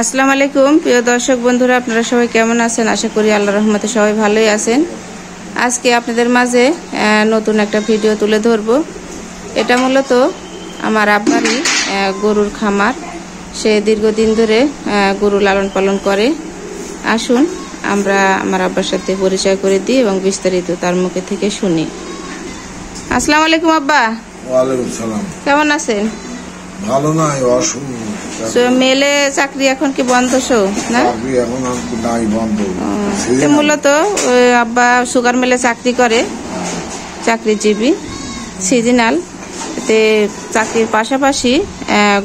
আসসালামু আলাইকুম প্রিয় দর্শক বন্ধুরা, আপনারা সবাই কেমন আছেন? আশা করি আল্লাহর রহমতে সবাই ভালোই আছেন। আজকে আপনাদের মাঝে নতুন একটা ভিডিও তুলে ধরব। এটা মূলত আমার আব্বারই গরুর খামার। সে দীর্ঘদিন ধরে গরু লালন পালন করে। আসুন আমরা আমার আব্বার সাথে পরিচয় করে দিই এবং বিস্তারিত তার মুখে থেকে শুনি। আসসালামু আলাইকুম আব্বা। ওয়ালাইকুম সালাম। কেমন আছেন? ভালো নাই, অসুখ। মেলে চাকরি এখন কি বন্ধ? না, এখন নাই, বন্ধ। মূলত আব্বা সুগার মেলে চাকরি করে, চাকরিজীবী, সিজনাল। এতে চাকরির পাশাপাশি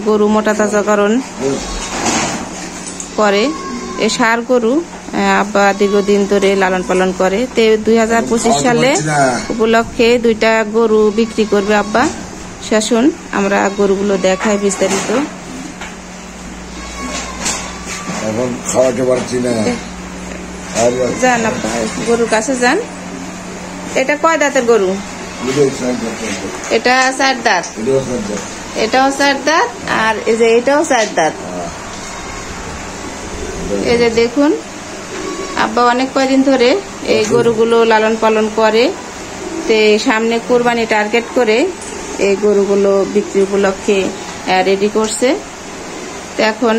গরু মোটা তাজাকরণ করে। এ ষাঁড় গরু আব্বা দীর্ঘদিন ধরে লালন পালন করে। তে 2025 সালে উপলক্ষে 2টা গরু বিক্রি করবে আব্বা। শাসন আমরা গরুগুলো দেখাই বিস্তারিত। এখন খাওয়াতে পারছি না। যান আব্বা, গরুর কাছে যান। এটা কয় দাঁতের গরু? এটা 4 দাঁত। এটাও 4 দাঁত, আর এই যে এটাও 4 দাঁত। এই যে দেখুন, আব্বা অনেক কয়দিন ধরে এই গরুগুলো লালন পালন করে। তে সামনে কোরবানি টার্গেট করে এই গরুগুলো বিক্রি উপলক্ষে রেডি করছে। তো এখন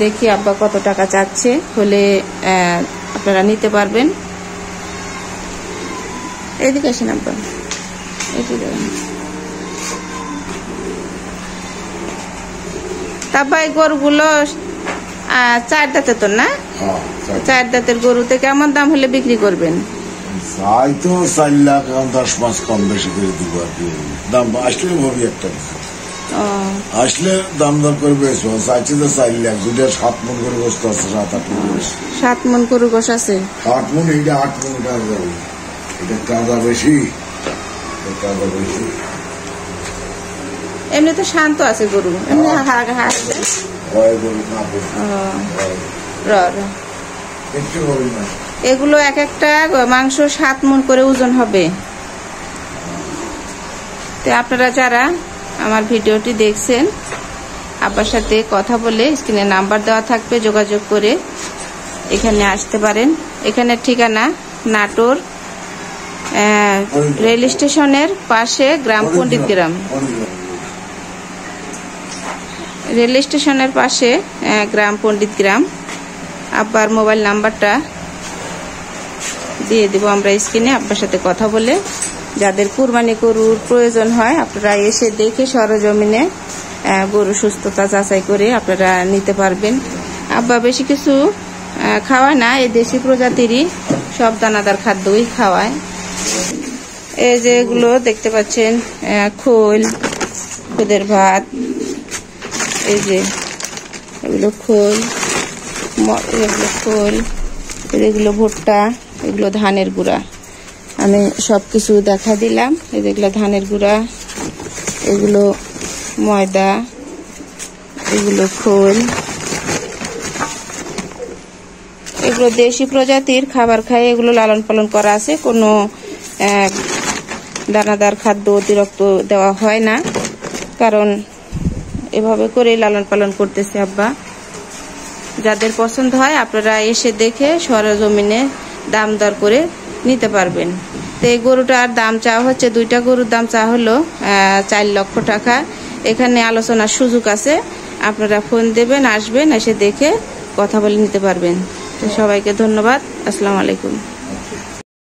দেখি আব্বা কত টাকা চাচ্ছে, হলে আপনারা নিতে পারবেন। এদিকে আসেন আব্বা, এদিকে। তারপর এই গরুগুলো 4 দাঁতের তো না? 4 দাঁতের গরুতে কেমন দাম হলে বিক্রি করবেন? চাই তো 4 লাখ, 10-5 কম বেশি করে দিব আর কি। দাম আসলে ভাবি একটা আসলে দাম দর করে বেশি চাইছি তো 4 লাখ। দুটো 7 মন করে গোস্ত আছে, 7-8 মন। 7 মন গরু গোস আছে। 8 মন, এইটা 8 মন। এটা কাদা বেশি, কাদা বেশি। এমনি তো শান্ত আছে গরু, এমনি এগুলো এক একটা মাংস 7 মন করে ওজন হবে। তো আপনারা যারা আমার ভিডিওটি দেখছেন, আব্বার সাথে কথা বলে স্ক্রিনে নাম্বার দেওয়া থাকবে, যোগাযোগ করে এখানে আসতে পারেন। এখানের ঠিকানা নাটোর রেল স্টেশনের পাশে, গ্রাম পণ্ডিত গ্রাম। রেল স্টেশনের পাশে গ্রাম পণ্ডিত গ্রাম। আব্বার মোবাইল নাম্বারটা দিয়ে দিব আমরা স্ক্রিনে। আব্বার সাথে কথা বলে যাদের কুরবানি গরুর প্রয়োজন হয়, আপনারা এসে দেখে সরজমিনে গরু সুস্থতা যাচাই করে আপনারা নিতে পারবেন। আব্বা বেশি কিছু খাওয়ায় না, এই দেশি প্রজাতিরই সব দানাদার খাদ্যই খাওয়ায়। এই যে এগুলো দেখতে পাচ্ছেন, খোল, খুদের ভাত, এই যে এগুলো খোল, এগুলো খোল, এগুলো ভুট্টা, এগুলো ধানের গুঁড়া। আমি সবকিছু দেখা দিলাম। এগুলো ধানের গুঁড়া, এগুলো ময়দা, এগুলো খোল। এগুলো দেশি প্রজাতির খাবার খায় এগুলো লালন পালন করা আছে। কোনো দানাদার খাদ্য অতিরিক্ত দেওয়া হয় না, কারণ এভাবে করে লালন পালন করতেছে আব্বা। যাদের পছন্দ হয় আপনারা এসে দেখে সরজমিনে দাম দর করে নিতে পারবেন। তো এই গরুটার দাম চাওয়া হচ্ছে, 2টা গরুর দাম চাওয়া হলো 4 লক্ষ টাকা। এখানে আলোচনার সুযোগ আছে, আপনারা ফোন দেবেন, আসবেন, এসে দেখে কথা বলে নিতে পারবেন। তো সবাইকে ধন্যবাদ। আসসালামু আলাইকুম।